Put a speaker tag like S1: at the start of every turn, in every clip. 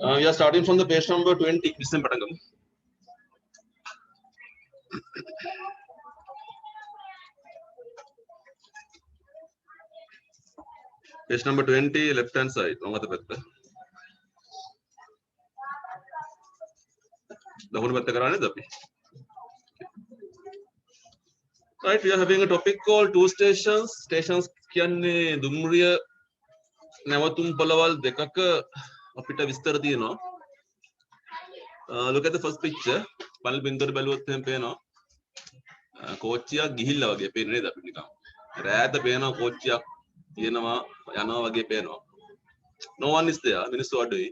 S1: We are starting from the page number 20. Listen, Patangam. Page number 20, left hand side. Right, we are having a topic called two stations. Stations කියන්නේ දුම්රිය නැවතුම් පොළවල් දෙකක අපිට විස්තර තියෙනවා. Look at the first picture. පළවෙනි බින්දුවට බැලුවොත් එහෙම පේනවා. කෝච්චියක් ගිහිල්ලා වගේ පේන්නේ නේද අපිට නිකන්. රෑත පේනවා කෝච්චියක් තියෙනවා යනවා වගේ පේනවා. No one is there. මිනිස්සු අඩුයි.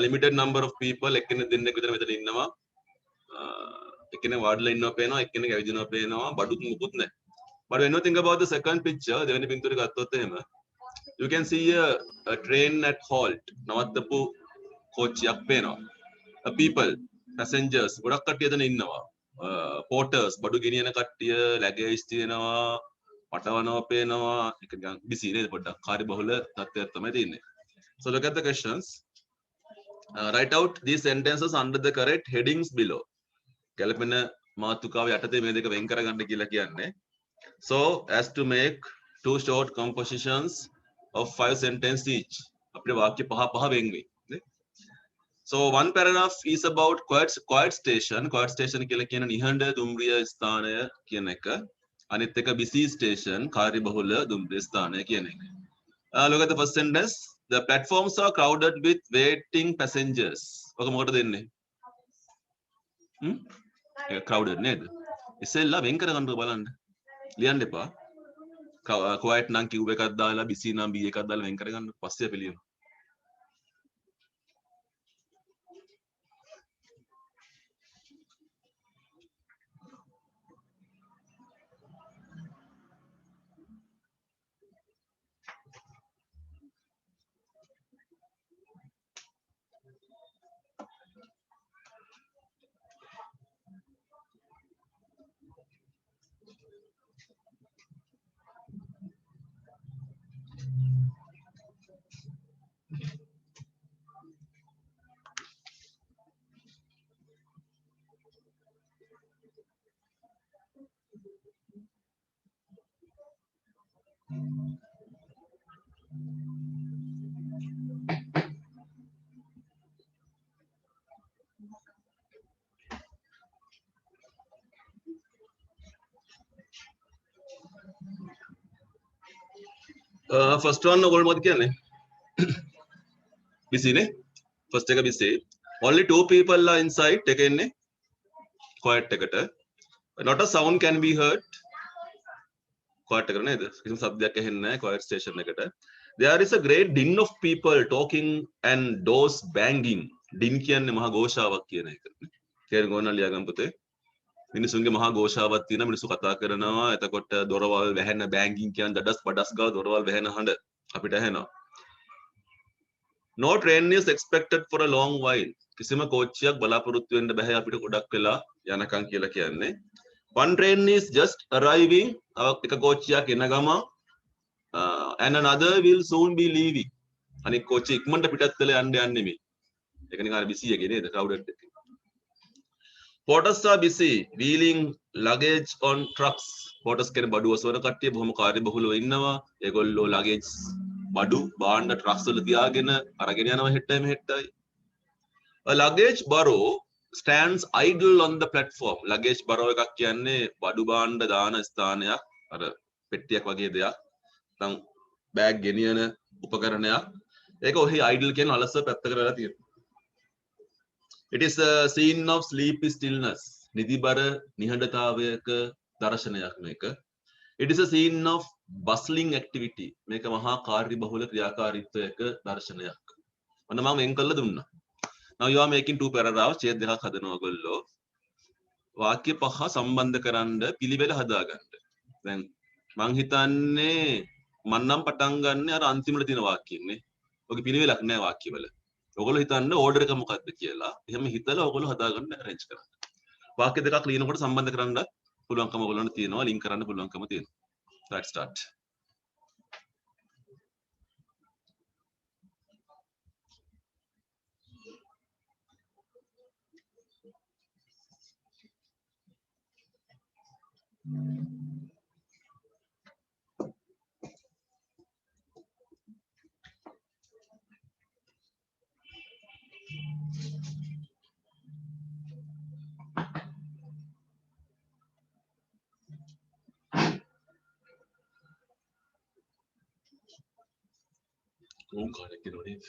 S1: Limited number of people එක්කෙනෙක් දෙන්නෙක් විතර මෙතන ඉන්නවා. එක්කෙනෙක් වාඩිලා ඉන්නවා පේනවා එක්කෙනෙක් ඇවිදිනවා පේනවා බඩුත් මුකුත් නැහැ. But when you think about the second picture, දෙවෙනි පින්තූරේ ගත්තොත් එහෙම you can see a train at halt. නවත්තපු කෝච්චියක් පේනවා. People, passengers ගොඩක් කට්ටිය එතන ඉන්නවා. Porters බඩු ගෙනියන කට්ටිය luggage තියෙනවා පටවනවා පේනවා ඒක නිකන් busy නේද පොඩ්ඩක් කාර්ය බහුල තත්ත්වයක් තමයි තියෙන්නේ. So look at the questions. Write out these sentences under the correct headings below. ගැළපෙන මාතෘකාව යටතේ මේ දෙක වෙන් කරගන්න කියලා කියන්නේ. So as to make two short compositions of 5 sentences each. අපිට වාක්‍ය පහ පහ වෙන් වෙයි. So one paragraph is about quiet station. Quiet station කියලා කියන නිහඬ දුම්රිය ස්ථානය කියන එක. අනිත් එක busy station කාර්ය බහුල දුම්රිය ස්ථානය කියන එක. Look at the first sentence. The platforms are crowded with waiting passengers. ඔක මොකටද දෙන්නේ? crowded නේද? ඉස්සෙල්ලා වෙන් කරගන්න බලන්න. ලියන්න එපා. quiet නම් කිව් එකක් දාලා busy නම් b එකක් දාලා වෙන් කරගන්න පස්සේ අපි ලියමු. First one ඔයගොල්ලෝ මොකද කියන්නේ? busy නේ? First එක busy. Only 2 people are inside. එක ඉන්නේ quiet එකට. Not a sound can be heard. quiet එකට නේද? කිසිම શબ્දයක් ඇහෙන්නේ නැහැ quiet station එකට. There is a great din of people talking and doors banging. din කියන්නේ මහා ഘോഷාවක් කියන එක. තේරුම් ගන්න ලියාගන්න පුතේ. මිනිසුන්ගේ මහා ഘോഷාවක් තියෙනවා මිනිස්සු කතා කරනවා එතකොට දොරවල් වැහෙන බෑන්ගින් කියන දඩස් බඩස් ගාව දොරවල් වැහෙන හඬ අපිට ඇහෙනවා. No train is expected for a long while. කිසිම කෝච්චියක් බලාපොරොත්තු වෙන්න බෑ අපිට ගොඩක් වෙලා යනකම් කියලා කියන්නේ. One train is just arriving. එක කෝච්චියක් එන ගම and another will soon be leaving. අනික කෝච්චිය ඉක්මනට පිටත් වෙලා යන්න යන්නේ මේ. ඒක නිකන් අර busy එකේ නේද crowded එකේ. Porters are busy wheeling luggage on trucks. Porters කියන බඩු ඔසවන කට්ටිය බොහොම කාර්යබහුලව ඉන්නවා. ඒගොල්ලෝ luggage බඩු බාණ්ඩ trucks වල තියාගෙන අරගෙන යනවා හෙට්ටයි මෙහෙට්ටයි. A luggage barrow stands idle on the platform. Luggage barrow එකක් කියන්නේ බඩු බාණ්ඩ දාන ස්ථානයක්. අර පෙට්ටියක් වගේ දෙයක්. නැත්නම් බෑග් ගෙනියන උපකරණයක්. ඒක ඔහි idle කියන අලස පැත්තකට වෙලා තියෙනවා. It is a scene of sleepy stillness. නිදිබර නිහඬතාවයක දර්ශනයක් මේක. It is a scene of bustling activity. මේක මහා කාර්යබහුල ක්‍රියාකාරීත්වයක දර්ශනයක්. ඔන්න මම වෙන් කළා දුන්නා. Now you are making two paragraphs. ඡේද දෙකක් හදනවා ඔයගොල්ලෝ. වාක්‍ය පහ සම්බන්ධ කරන්න පිළිවෙල හදාගන්න. දැන් මං හිතන්නේ මම නම් පටන් ගන්න අර අන්තිමට තියෙන වාක්‍යෙන්නේ. ඔගේ පිළිවෙලක් නැහැ වාක්‍යවල. ඔයගොල්ලෝ හිතන්න ඕඩර් එක මොකක්ද කියලා. එහෙම හිතලා ඔයගොල්ලෝ හදාගන්න arrange කරන්න. වාක්‍ය දෙකක් ලියනකොට සම්බන්ධ කරන්න පුළුවන්කම ඔයගොල්ලන්ට තියෙනවා. ලින්ක් කරන්න පුළුවන්කම තියෙනවා. Let's start. Oh God, I cannot eat.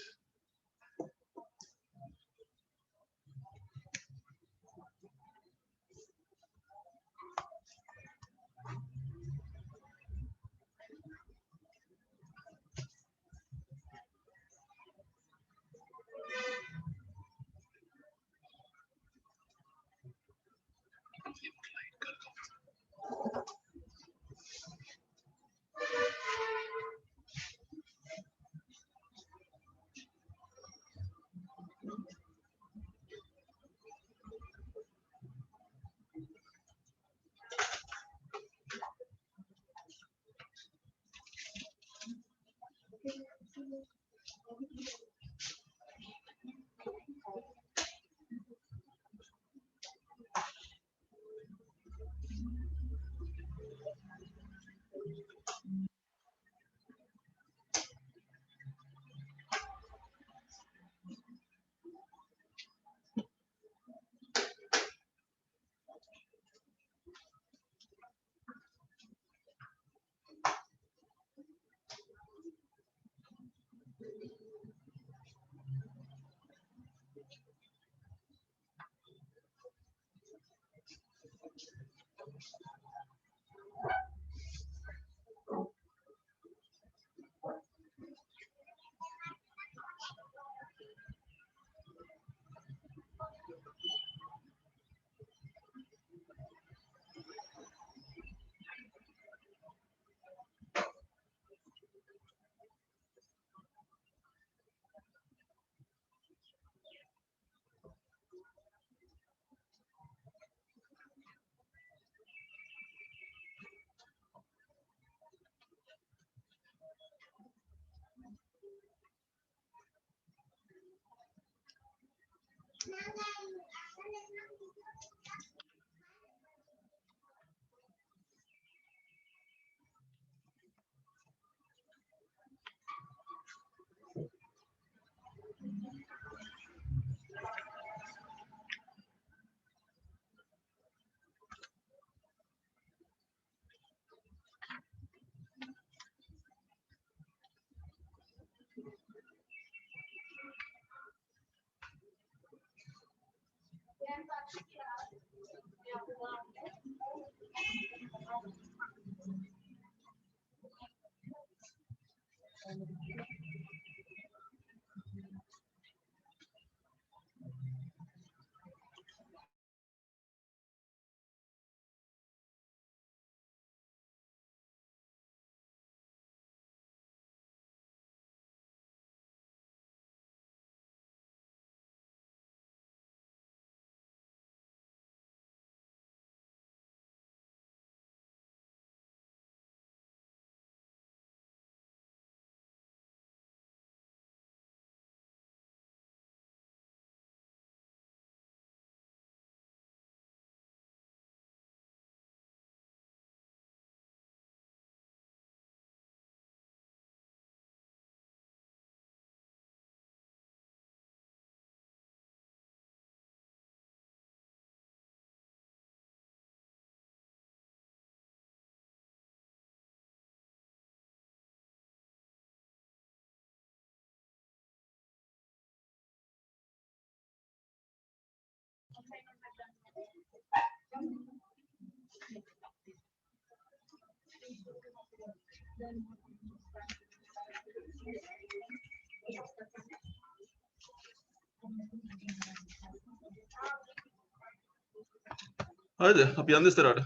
S1: හරිද අපි යන්න ඉස්සරහට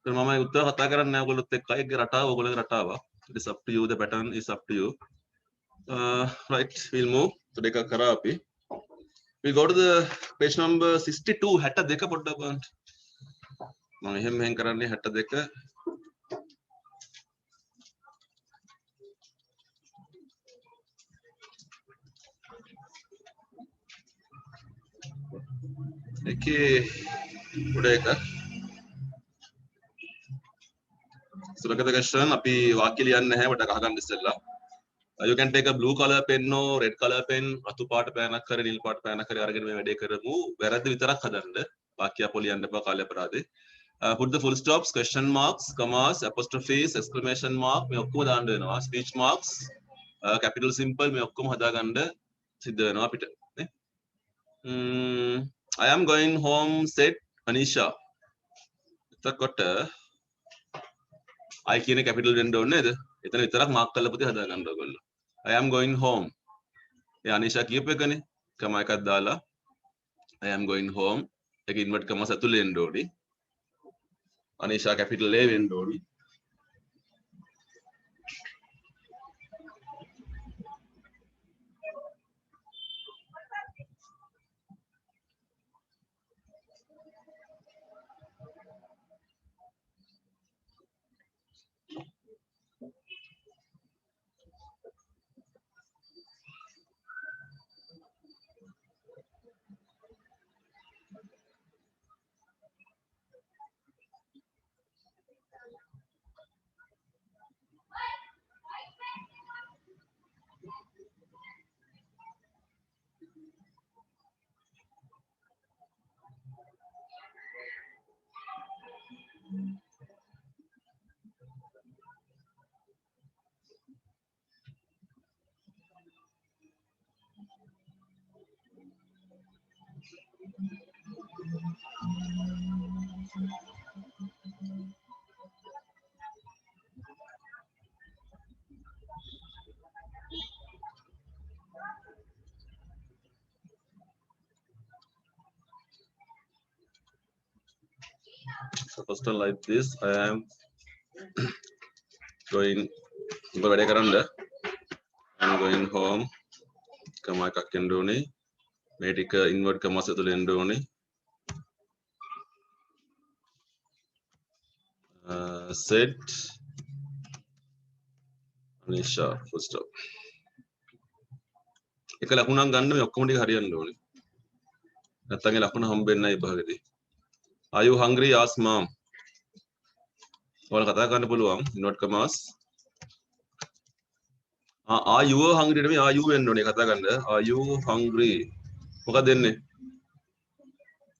S1: මම උත්තර කතා කරන්නේ නැහැ ඔයගොල්ලොත් එක්ක අයගේ රටාව ඔයගොල්ලෝගේ රටාව it is up to you the pattern is up to you right we'll move so දෙක කරා අපි we go to the page number 62 62 පොඩ්ඩක් බලන්න මම එහෙම කරන්නේ 62 එකේ උඩ එක So look at the question. අපි වාක්‍ය ලියන්න නැහැ මට අහගන්න ඉස්සෙල්ලා. You can take a blue color pen or red color pen. අතු පාට පෑනක් හරි නිල් පාට පෑනක් හරි අරගෙන මේ වැඩේ කරමු. වැරද්ද විතරක් හදන්න. වාක්‍ය අපෝ ලියන්න එපා කාලය අපරාධේ. Put the full stops, question marks, commas, apostrophes, exclamation mark මේ ඔක්කොම දාන්න වෙනවා. Speech marks, capital simple මේ ඔක්කොම හදාගන්න සිද්ධ වෙනවා අපිට. නේ? I am going home said Anisha. එතකොට I කියන capital වෙන්න ඕනේ නේද? එතන විතරක් මාක් කරලා පුතේ හදාගන්න ඕගොල්ලෝ. I am going home. ඒ අනිෂා කියපු එකනේ. කමා එකක් දාලා I am going home. ඒක ඉන්වර්ට් කමස් ඇතුලේ එන්න ඕනි. අනිෂා capital A වෙන්න ඕනි. So first one like this. I am going. වැඩේ කරන්න. I'm going home. කමා එකක් එන්න ඕනේ. මේ ටික ඉන්වර්ට් කමස් ඇතුලේ එන්න ඕනේ. Set Anisha full stop. එක ලකුණක් ගන්න මේ ඔක්කොම ටික හරියන්න ඕනේ. නැත්නම් ඒ ලකුණ හම්බෙන්නේ නැහැ විභාගෙදී. Are you hungry? Ask mom. ඔයාලා කතා කරන්න පුළුවන් ඉන්වර්ට් කමස්. Are you hungry නෙමෙයි are you වෙන්න ඕනේ කතා කරන්න. Are you hungry? මොකක්ද දෙන්නේ?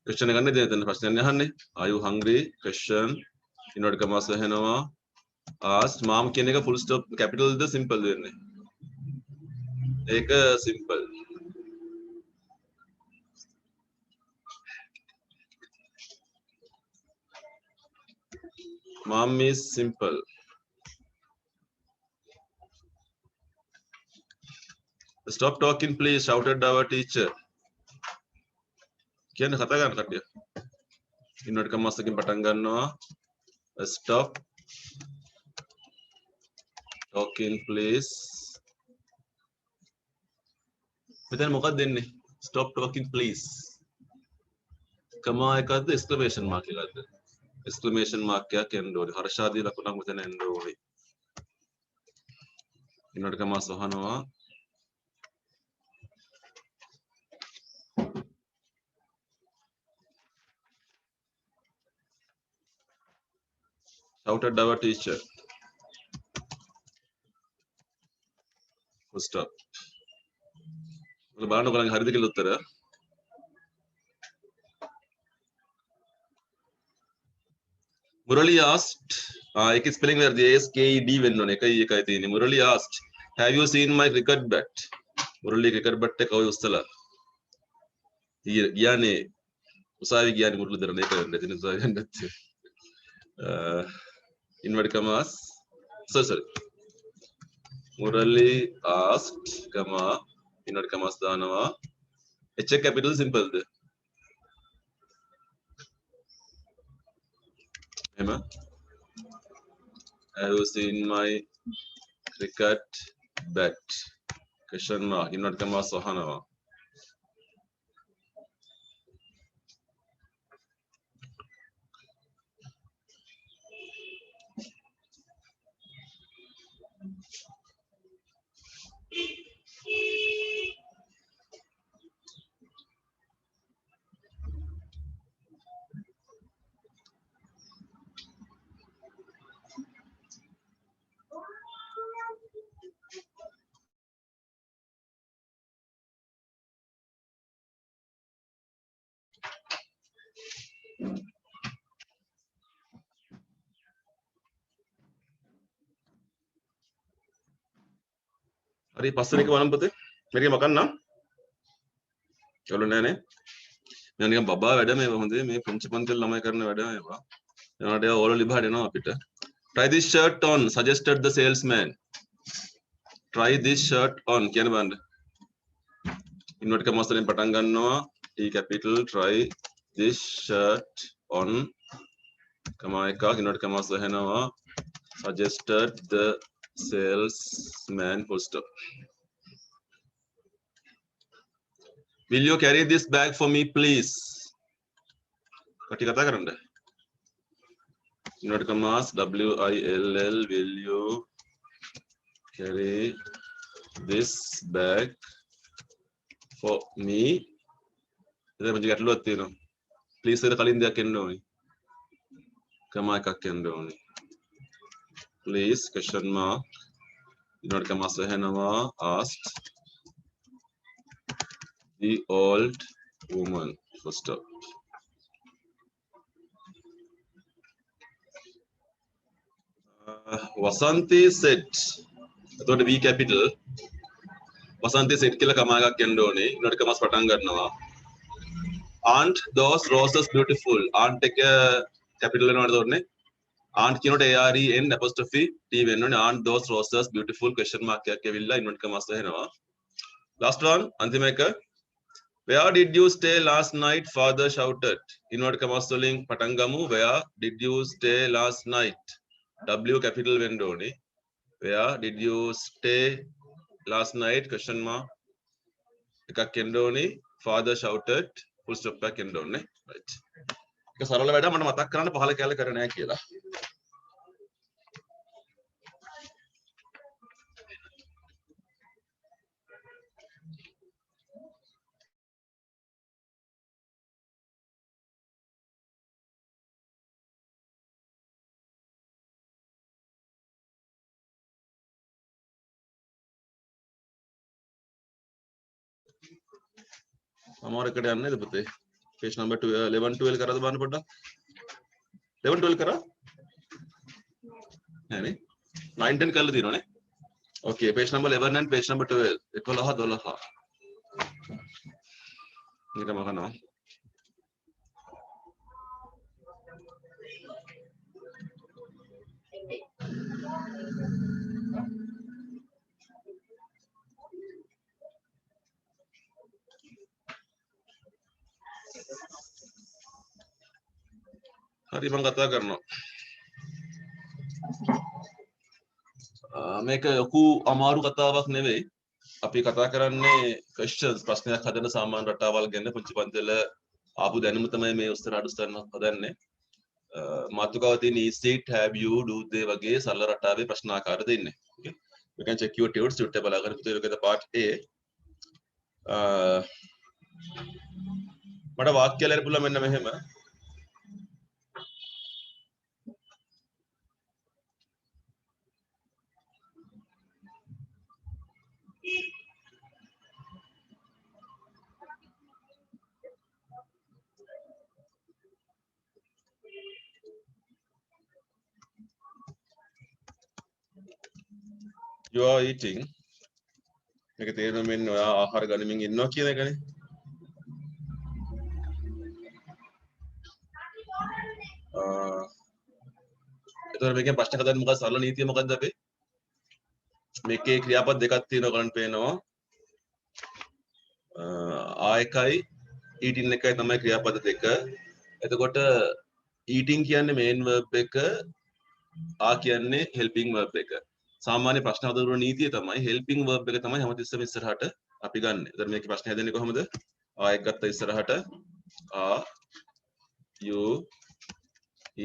S1: question එක ගන්න දෙන්න ප්‍රශ්නයක් අහන්නේ. Are you hungry? question inward කමස් වෙනවා. asked mom කියන එක full stop capital ද simple දෙන්නේ. ඒක simple. Mom is simple. Stop talking please, shouted our teacher. කියන්නේ කතා ගන්න කට්ටිය. ඉන්වර්ට් කමස් එකකින් පටන් ගන්නවා. Stop talking please. මෙතන මොකක්ද දෙන්නේ? Stop talking please. කමා එකක්ද exclamation mark එකක්ද? exclamation mark එකක් එන්න ඕනේ. හර්ෂාදී ලකුණක් මෙතන එන්න ඕනේ. Inward කමස් වහනවා. Shouted our teacher. Full stop. බලන්න ඔයගොල්ලන්ගේ හරිද කියලා උත්තර. Murali asked, ඒක spelling වැරදි. ASKED වෙන්න ඕනේ. එකයි තියෙන්නේ. Murali asked, have you seen my cricket bat? Murali cricket bat එක ඔය උස්සලා. ගියානේ උසාවි ගියානේ මුරුළු දරන එක වෙන්න තියෙන උසාවි යන්න නැත්තේ. Inverted commas. Sorry. Murali asked, comma, inverted commas දානවා. H capital simple ද? එහෙම. Have you seen my cricket bat? Question mark. Inverted commas වහනවා. හරි පස්වෙනි එක බලමු පුතේ. මේකේ මකන්න. ඔයාලා නෑනේ. මම නිකන් බබා වැඩ මේ හොඳේ මේ පුංචි පන්තිවල ළමයි කරන වැඩ මේවා. එනවාට ඒවා ඕල ලිබහට එනවා අපිට. Try this shirt on suggested the salesman. Try this shirt on කියන බලන්න. ඉන්වර්ට් කමාස් වලින් පටන් ගන්නවා. T capital try this shirt on කමා එකක් inward කමාස් වහනවා. Suggested the salesman full stop. Will you carry this bag for me please? කටි කතා කරන්න. Inverted commas WILL will you carry this bag for me? ඉතින් මම ගැටලුවක් තියෙනවා. Please එක කලින් දෙයක් එන්න ඕනේ. කමා එකක් එන්න ඕනේ. Please question mark inverted commas වහනවා asked the old woman full stop. Vasanthi said එතකොට V capital Vasanthi said කියලා කමා එකක් එන්න ඕනේ inverted commas පටන් ගන්නවා aren't those roses beautiful aren't එක capital වෙනවද තෝරන්නේ aren't කියනකොට ARE N apostrophe T වෙන්න ඕනේ aren't those roses beautiful question mark එකක් ඇවිල්ලා inverted commas වෙනවා last one අන්තිම එක where did you stay last night father shouted inverted commas වලින් පටන් ගමු where did you stay last night W capital වෙන්න ඕනේ where did you stay last night question mark එකක් එන්න ඕනේ father shouted full stop එකක් එන්න ඕනේ right ඒක සරල වැඩ මට මතක් කරන්න පහල කැලේ කරේ නැහැ කියලා අමාරු එකට යන්නේ නේද පුතේ page number 11 12 කරාද බලන්න පොඩ්ඩක් 11 12 කරා නෑනේ 9 10 කරලා තියෙනවනේ okay page number 11 and page number 12 11 12 මේක මකනවා හරි මම කතා කරනවා මේක ලොකු අමාරු කතාවක් නෙවෙයි අපි කතා කරන්නේ questions ප්‍රශ්නයක් හදන සාමාන්‍ය රටාවල් ගැන පුංචි පන්තිවල ආපු දැනුම තමයි මේ උත්තර අඩුස්තරන හදන්නේ මාතෘකාව තියෙන is it have you do they වගේ සරල රටාවේ ප්‍රශ්න ආකාර දෙන්නේ okay you can check your tutor suit එක බලාගන්න පුතේ look at the part A මට වාක්‍ය ලියන්න පුළුවන් මෙන්න මෙහෙම you are eating මේක තේරෙනවා මෙන්න ඔයා ආහාර ගනිමින් ඉන්නවා කියන එකනේ එතකොට මේකෙන් ප්‍රශ්න හදන්න මොකක්ද සරල නීතිය මොකක්ද අපේ මේකේ ක්‍රියාපද දෙකක් තියෙනවා ගන්න පේනවා ආයකයි eating එකයි තමයි ක්‍රියාපද දෙක එතකොට eating කියන්නේ main verb එක ආ කියන්නේ helping verb එක සාමාන්‍ය ප්‍රශ්න හදන නීතිය තමයි helping verb එක තමයි හැමතිස්සෙම ඉස්සරහට අපි ගන්න. එතන මේකේ ප්‍රශ්නේ හදන්නේ කොහොමද? ආයෙත් ගත්ත ඉස්සරහට are you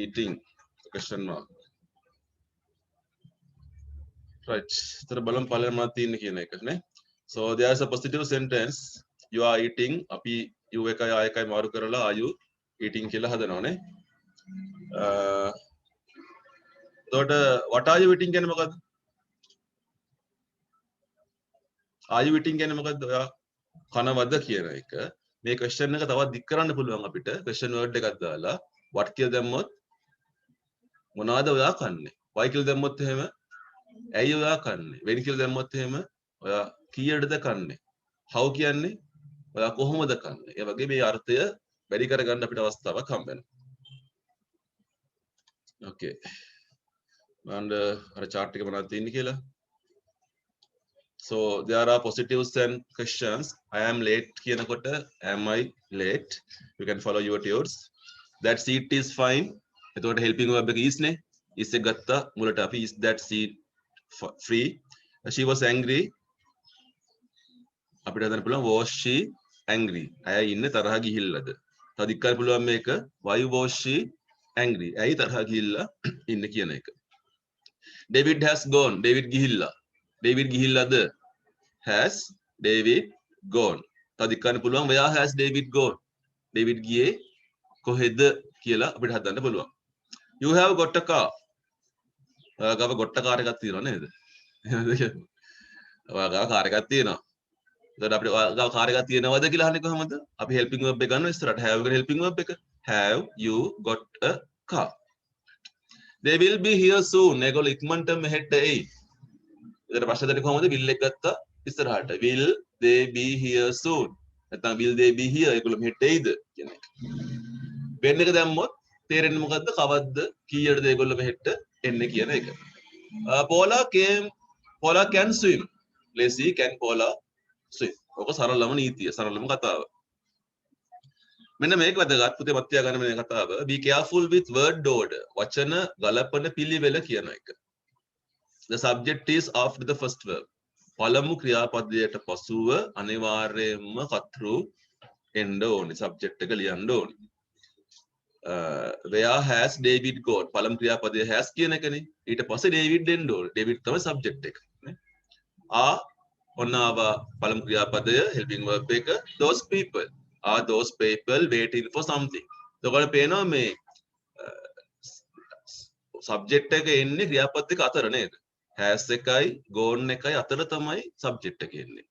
S1: eating question mark. Right. එතන බලමු පළවෙනි මොනවද තියෙන්නේ කියන එක නේ. So there is a positive sentence you are eating අපි you එකයි ආ එකයි මාරු කරලා are you eating කියලා හදනවානේ. එතකොට what are you eating කියන්නේ මොකද්ද? are you eating කියන්නේ මොකද්ද? ඔයා කනවද කියන එක. මේ question එක තවත් දික් කරන්න පුළුවන් අපිට. question word එකක් දාලා what කියලා දැම්මොත් මොනවද ඔයා කන්නේ? why කියලා දැම්මොත් එහෙම ඇයි ඔයා කන්නේ? when කියලා දැම්මොත් එහෙම ඔයා කීයටද කන්නේ? how කියන්නේ ඔයා කොහොමද කන්නේ? ඒ වගේ මේ අර්ථය වැඩි කරගන්න අපිට අවස්ථාවක් හම්බ වෙනවා. okay. and අර chart එක මොනවද තියෙන්නේ කියලා. So there are positives and questions. I am late කියනකොට am I late? You can follow your tunes. That seat is fine. එතකොට helping verb එක is නේ. is එක ගත්තා මුලට අපි is that seat free. She was angry. අපිට හදන්න පුළුවන් was she angry. ඇය ඉන්නේ තරහා ගිහිල්ලාද? තව දික්කන්න පුළුවන් මේක why was she angry? ඇයි තරහා ගිහිල්ලා ඉන්නේ කියන එක. David has gone. David ගිහිල්ලා. David ගිහිල්ලාද? Has David gone? තව දික්කන්න පුළුවන් where has David gone? David ගියේ කොහෙද කියලා අපිට හදන්න පුළුවන්. You have got a car. ඔයා ගාව got a car එකක් තියෙනව නේද? ඔයා ගාව කාර් එකක් තියෙනවා. එතකොට අපිට ඔයා ගාව කාර් එකක් තියෙනවද කියලා අහන්නේ කොහමද? අපි helping verb එක ගන්නවා ඉස්සරහට. have එක helping verb එක. Have you got a car? They will be here soon. ඒගොල්ලෝ ඉක්මනට මෙහෙට එයි. එතකොට ප්‍රශ්න දෙන්නේ කොහමද? will එක ගත්තා ඉස්සරහට. Will they be here soon? නැත්නම් will they be here? ඒගොල්ලෝ මෙහෙට එයිද කියන එක. when එක දැම්මොත් තේරෙන්නේ මොකද්ද? කවද්ද? කීයටද ඒගොල්ලෝ මෙහෙට එන්නේ කියන එක. Paula can swim. Lacey can Paula swim. ඔක සරලම නීතිය, සරලම කතාව. මෙන්න මේක වැදගත් පුතේ මත් තියාගන්න මේ කතාව. Be careful with word order. වචන ගලපන පිළිවෙල කියන එක. The subject is after the first verb. පළමු ක්‍රියාපදයට පසුව අනිවාර්යයෙන්ම කතෘ එන්න ඕනේ. subject එක ලියන්න ඕනේ. where has David gone? පළමු ක්‍රියාපදයේ has කියන එකනේ. ඊට පස්සේ David එන්න ඕනේ. David තමයි subject එක. නේ? ඔන්න ආවා පළමු ක්‍රියාපදය helping verb එක. Those people. Are those people waiting for something? එතකොට පේනවා මේ subject එක එන්නේ ක්‍රියාපද දෙක අතර නේද? has එකයි gone එකයි අතර තමයි subject එක එන්නේ.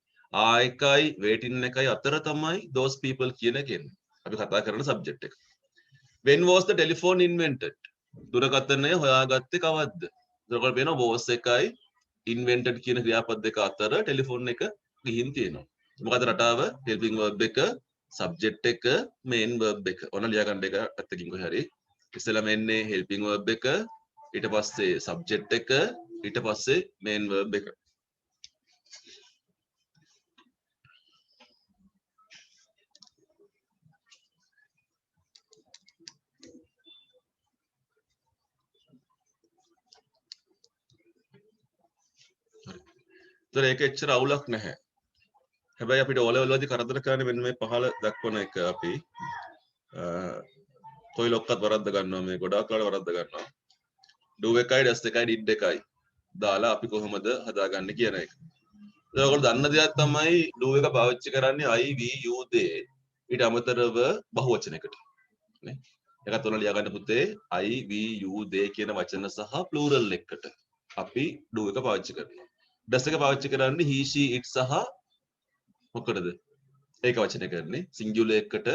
S1: එකයි waiting එකයි අතර තමයි those people කියන එක එන්නේ. අපි කතා කරන subject එක. When was the telephone invented? දුරකථනය හොයාගත්තේ කවද්ද? එතකොට පේනවා was එකයි invented කියන ක්‍රියාපද දෙක අතර ටෙලිෆෝන් එක ගිහින් තියෙනවා. මොකද රටාව helping verb එක subject එක main verb එක. ඔන්න ලියා ගන්න එක පැත්තකින් කොහේ හරි. ඉස්සෙල්ලාම එන්නේ helping verb එක, ඊට පස්සේ subject එක, ඊට පස්සේ main verb එක. හරි. ඒක එච්චර අවුලක් නැහැ. හැබැයි අපිට O level වලදී කරදර කරන්නේ මෙන්න මේ පහළ දක්වන එක අපි කොයි ලොක්කත් වරද්ද ගන්නවා මේ ගොඩාක් කාල වරද්ද ගන්නවා. do එකයි does එකයි did එකයි දාලා අපි කොහොමද හදාගන්නේ කියන එක. ඒක ඔයගොල්ලෝ දන්න දෙයක් තමයි do එක පාවිච්චි කරන්නේ I we you they ඊට අමතරව බහුවචනයකට. නේ? ඒකත් උන ලියා ගන්න පුතේ I we you they කියන වචන සහ plural එකට අපි do එක පාවිච්චි කරනවා. does එක පාවිච්චි කරන්නේ he she it සහ මොකටද? ඒක වචන කරන්නේ සිංගියුලර් එකට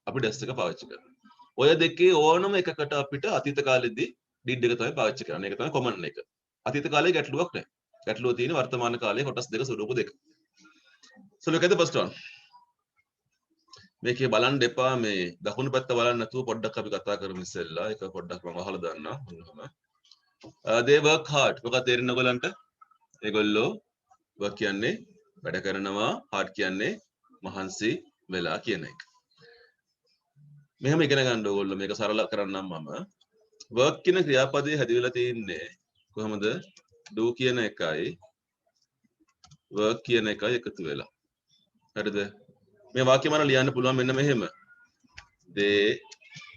S1: අපි does එක පාවිච්චි කරනවා. ඔය දෙකේ ඕනම එකකට අපිට අතීත කාලෙදී did එක තමයි පාවිච්චි කරන්නේ. ඒක තමයි common එක. අතීත කාලේ ගැටලුවක් නැහැ. ගැටලුව තියෙන්නේ වර්තමාන කාලයේ කොටස් දෙක ස්වරූප දෙක. So look at the first one. මේකේ බලන්න එපා මේ දකුණු පැත්ත බලන්න නැතුව පොඩ්ඩක් අපි කතා කරමු ඉස්සෙල්ලා. ඒක පොඩ්ඩක් මම අහලා දාන්නම්. they work hard. මොකක්ද තේරෙන්නේ ඔයගලන්ට? ඒගොල්ලෝ work කියන්නේ වැඩ කරනවා, hard කියන්නේ මහන්සි වෙලා කියන එක. මෙහෙම ඉගෙන ගන්න ඕගොල්ලෝ මේක සරල කරන්නම් මම. work කියන ක්‍රියාපදයේ හැදිවිලා තියෙන්නේ කොහොමද? do කියන එකයි work කියන එකයි එකතු වෙලා. හරිද? මේ වාක්‍යය මම ලියන්න පුළුවන් මෙන්න මෙහෙම. they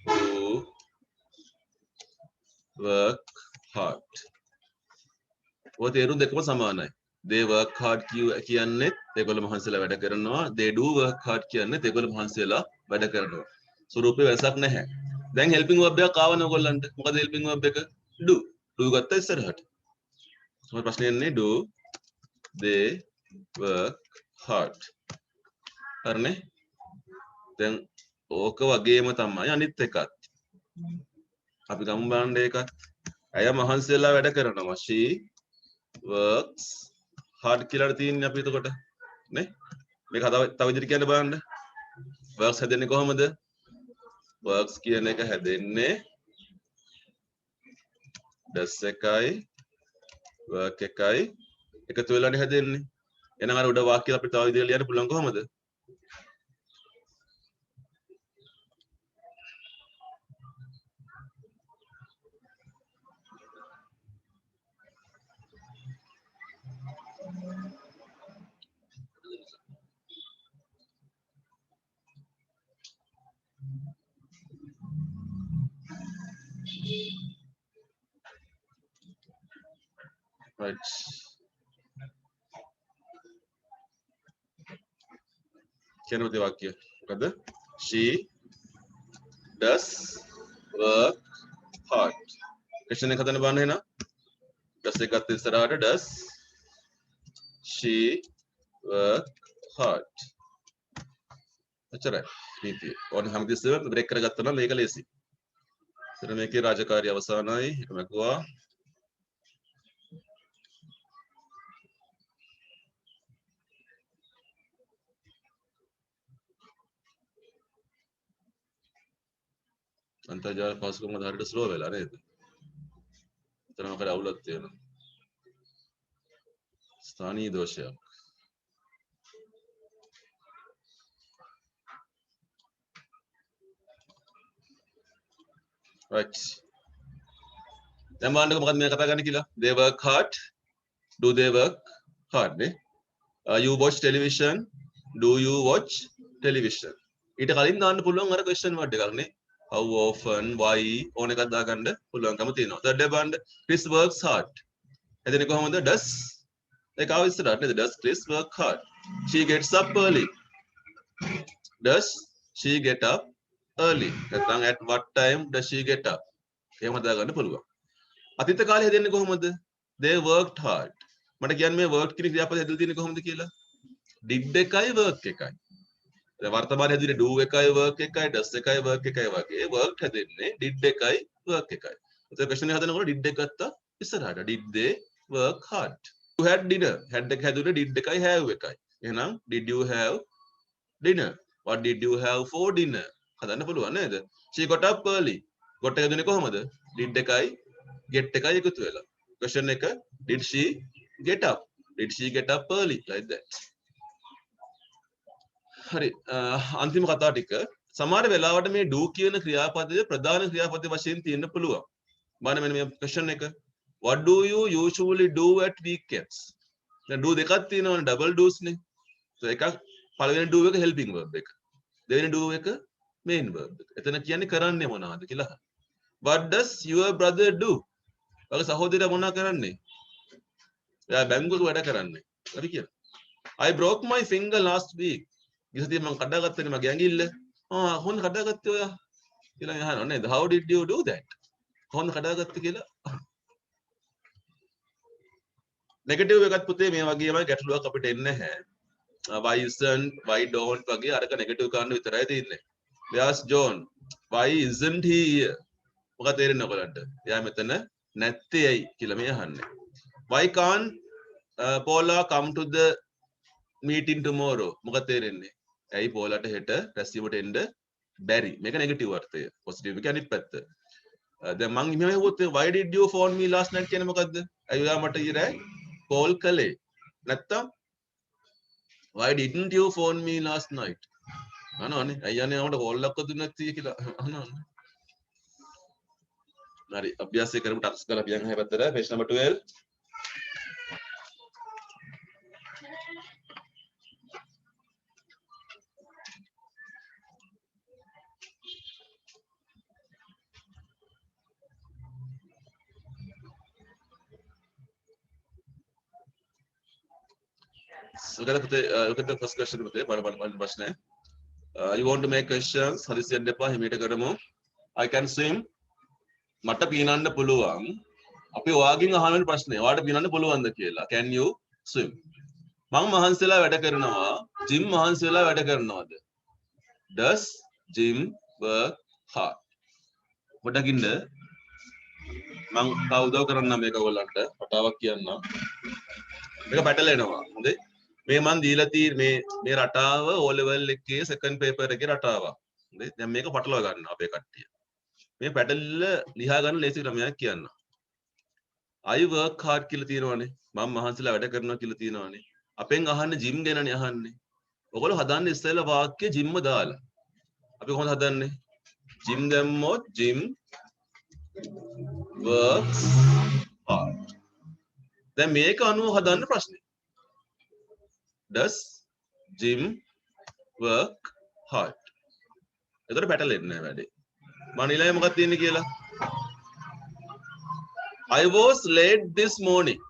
S1: do work hard. ඔය තේරුම් දෙකම සමානයි. they work hard කියන්නේ ඒගොල්ලෝ මහන්සිලා වැඩ කරනවා. they do work hard කියන්නේ ඒගොල්ලෝ මහන්සිලා වැඩ කරනවා. ස්වරූපේ වෙනසක් නැහැ. දැන් helping verb එකක් ආවනේ ඔයගොල්ලන්ට. මොකද helping verb එක? do. do ගත්තා ඉස්සරහට. මොකද ප්‍රශ්නේ එන්නේ do they work hard. හරිනේ? දැන් ඕක වගේම තමයි අනිත් එකත්. අපි ගමු බලන්න ඒකත්. ඇය මහන්සිලා වැඩ කරනවා. she works hard කියලා තියෙන්නේ අපි එතකොට නේ මේක තව විදිහට කියන්න බලන්න works හැදෙන්නේ කොහොමද works කියන එක හැදෙන්නේ does එකයි work එකයි එකතු වෙලානේ හැදෙන්නේ එහෙනම් අර උඩ වාක්‍ය අපිට තව විදිහට ලියන්න පුළුවන් කොහොමද right කියන වාක්‍ය මොකද she does work hard question එක හදන්න බලන්න එහෙනම් does එක ගත්ත ඉස්සරහට does she work hard එච්චරයි නීතිය ඕන හැමතිස්සෙම බ්‍රේක් කරගත්තා නම් මේක ලේසි ඉතින් මේකේ රාජකාරිය අවසానයි ඒක මකුවා අන්තර්ජාල පාසුකම් වල හරියට ස්ලෝ වෙලා නේද? එතන මොකද අවුලක් තියෙනවා? ස්ථානීය දෝෂයක්. right. දැන් බලන්නකො මොකක්ද මේ කතා කරන්නේ කියලා? They work hard. Do they work hard නේ? You watch television. Do you watch television? ඊට කලින් දාන්න පුළුවන් අර question word එකක් නේ. How often, why ඕන එකක් දාගන්න පුළුවන්කම තියෙනවා. third day බලන්න Chris works hard. එතන කොහොමද? Does ඒක ආව ඉස්සරහට නේද? Does Chris work hard? She gets up early. Does she get up early? නැත්නම් at what time does she get up? එහෙම දාගන්න පුළුවන්. අතීත කාලේ හැදෙන්නේ කොහොමද? They worked hard. මට කියන්න මේ work කියන ක්‍රියාපදය හැදලා තියෙන්නේ කොහොමද කියලා? did එකයි work එකයි. දැන් වර්තමානයේ හැදුවේ do එකයි work එකයි does එකයි work එකයි වගේ work හැදෙන්නේ did එකයි work එකයි. ඒත් question එක හදනකොට did එක ගත්තා ඉස්සරහට. Did they work hard? You had dinner. had එක හැදුවේ did එකයි have එකයි. එහෙනම් did you have dinner? What did you have for dinner? හදන්න පුළුවන් නේද? She got up early. got එක හැදුනේ කොහොමද? did එකයි get එකයි එකතු වෙලා. question එක did she get up? Did she get up early? Like that. හරි අන්තිම කතාව ටික සමහර වෙලාවට මේ do කියන ක්‍රියාපදයේ ප්‍රධාන ක්‍රියාපදයේ වශයෙන් තියෙන්න පුළුවන්. බලන්න මෙන්න මේ question එක. What do you usually do at weekends? දැන් do දෙකක් තියෙනවනේ double do's නේ. so එකක් පළවෙනි do එක helping verb එක. දෙවෙනි do එක main verb එක. එතන කියන්නේ කරන්නේ මොනවද කියලා. What does your brother do? ඔයාගේ සහෝදරයා මොනවා කරන්නේ? එයා බැංකුවක වැඩ කරන්නේ. හරි කියලා. I broke my finger last week. ඉතින් මම කඩාගත්තනේ මගේ ඇඟිල්ල. කොහොමද කඩාගත්තේ ඔයා? කියලා අහනවා නේද? How did you do that? කොහොමද කඩාගත්තේ කියලා. නෙගටිව් එකත් පුතේ මේ වගේමයි ගැටලුවක් අපිට එන්නේ නැහැ. Why isn't, why don't වගේ අරක නෙගටිව් කාරණා විතරයි තියෙන්නේ. Where's John? Why isn't he here? මොකද තේරෙන්නේ ඔයගලන්ට? එයා මෙතන නැත්තේ ඇයි කියලා මේ අහන්නේ. Why can't Paula come to the meeting tomorrow? මොකද තේරෙන්නේ? ඇයි පෝලාට හෙට රැස්වීමට එන්න බැරි? මේක නෙගටිව් අර්ථය. පොසිටිව් එක අනිත් පැත්ත. දැන් මම මෙහෙම හෙව්වොත් why did you phone me last night කියන්නේ මොකද්ද? ඇයි ඔයා මට ඊරෑ කෝල් කළේ? නැත්තම් why didn't you phone me last night? අනෝනේ අයියානේ මට කෝල් එකක් දුන්නේ නැති කියලා අනෝනේ. හරි අභ්‍යාසය කරමු ටක්ස් කරලා අපි යන් හැය පැත්තට page number 12. So look at the first question පුතේ බලන්න ප්‍රශ්නය. You want to make questions හදිසියෙන් දෙපා හිමීට කරමු. I can swim. මට පීනන්න පුළුවන්. අපි ඔයාගෙන් අහන ප්‍රශ්නේ. ඔයාට පීනන්න පුළුවන්ද කියලා. Can you swim? මම මහන්සිලා වැඩ කරනවා. Jim මහන්සිලා වැඩ කරනවද? Does Jim work hard? පොඩකින්ද මම තව උදව් කරන්නම් මේක ඔයගොල්ලන්ට. කතාවක් කියන්නම්. මේක පැටලෙනවා. හොඳේ. මේ මන් දීලා තියෙන මේ රටාව O level එකේ second paper එකේ රටාවක්. හොඳේ. දැන් මේක පටලවා ගන්න අපේ කට්ටිය. මේ පැටලෙල ලියා ගන්න ලේසි ක්‍රමයක් කියන්න. I work hard කියලා තියෙනවානේ. මම මහන්සිලා වැඩ කරනවා කියලා තියෙනවානේ. අපෙන් අහන්නේ ජිම් ගැනනේ අහන්නේ. ඔයගොල්ලෝ හදන්නේ ඉස්සෙල්ලා වාක්‍ය ජිම්ම දාලා. අපි කොහොමද හදන්නේ? ජිම් දැම්මොත් ජිම් works hard. දැන් මේක අනුව හදන්න ප්‍රශ්නේ. Does Jim work hard? එතකොට පැටලෙන්නේ නැහැ වැඩේ. මම ඊළඟ මොකක්ද තියෙන්නේ කියලා. I was late this morning.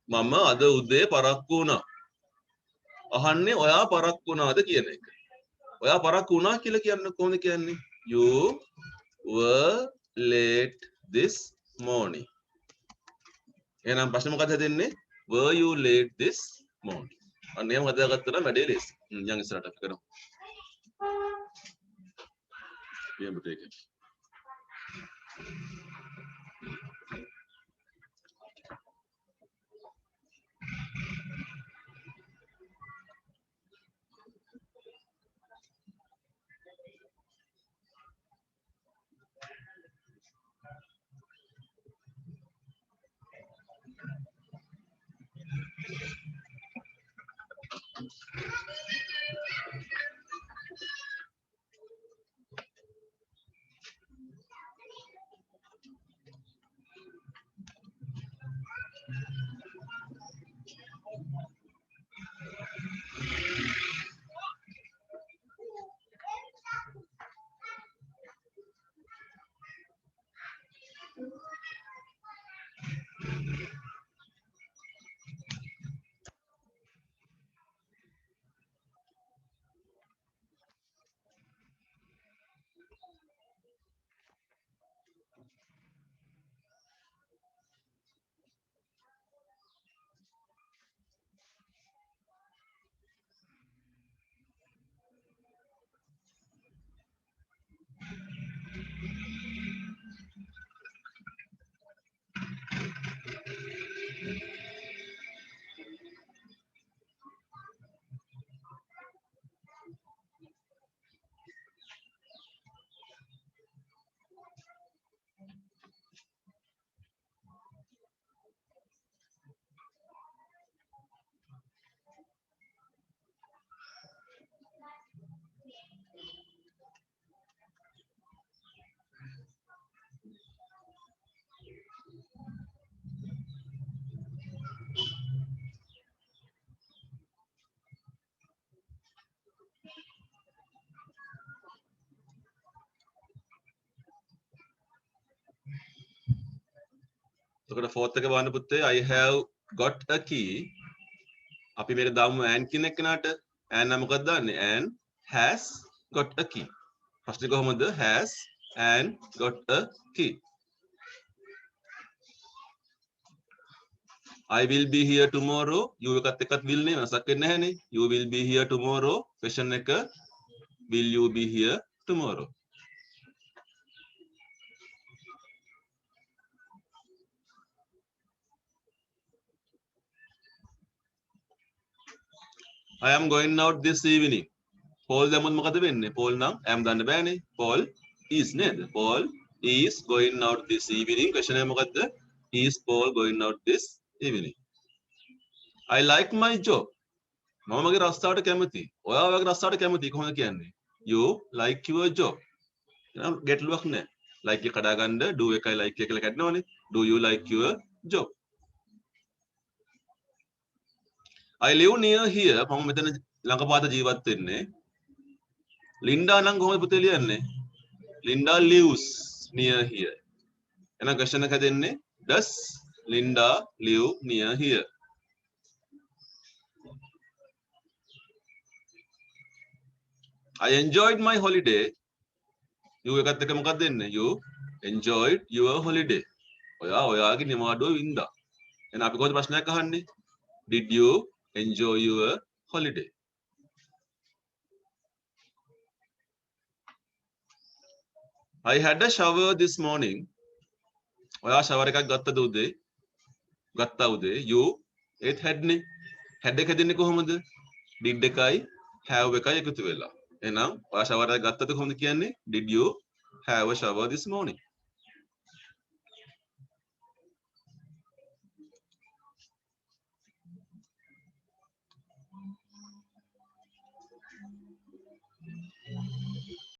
S1: මම අද උදේ පරක්කු වුණා. අහන්නේ ඔයා පරක්කු වුණාද කියන එක. ඔයා පරක්කු වුණා කියලා කියන්නේ කොහොමද කියන්නේ? You were late this morning. එහෙනම් ප්‍රශ්නේ මොකක්ද හදෙන්නේ? Were you late this morning? අන්න එහෙම හදාගත්තා නම් වැඩේ ලේසි. යන් ඉස්සරහට අපි කරමු. පියඹ ටේක් එක. එතකොට fourth එක බලන්න පුතේ I have got a key. අපි මේක දාමු and කියන එකනට. and නම් මොකක්ද දාන්නේ? and has got a key. ප්‍රශ්නේ කොහොමද? has and got a key. I will be here tomorrow. You එකත් එකත් will නේ වෙනසක් වෙන්නේ නැහැනේ. You will be here tomorrow. question එක will you be here tomorrow? I am going out this evening. Paul දැම්මොත් මොකද වෙන්නේ? Paul නම් am දාන්න බෑනේ. Paul is නේද? Paul is going out this evening. question එක මොකද්ද? Is Paul going out this evening? I like my job. මම මගේ රස්සාවට කැමතියි. ඔයා ඔයාගේ රස්සාවට කැමතියි කොහොමද කියන්නේ? You like your job. එහෙනම් ගැටලුවක් නැහැ. like එක කඩා ගන්න do එකයි like එක කියලා කඩනවනේ. Do you like your job? I live near here. මම මෙතන ළඟපාත ජීවත් වෙන්නේ. Linda නම් කොහොමද පුතේ ලියන්නේ? Linda lives near here. එහෙනම් question එක දෙන්නේ does Linda live near here? I enjoyed my holiday. You එකත් එක මොකක්ද දෙන්නේ? You enjoyed your holiday. ඔයා ඔයාගේ නිවාඩුව වින්දා. එහෙනම් අපි කොහොමද ප්‍රශ්නයක් අහන්නේ? Did you enjoy your holiday? I had a shower this morning. ඔයා shower එකක් ගත්තද උදේ? ගත්තා උදේ. You ඒත් had නේ. had එක හැදෙන්නේ කොහොමද? did එකයි have එකයි එකතු වෙලා. එහෙනම් ඔයා shower එක ගත්තද කොහොමද කියන්නේ? Did you have a shower this morning?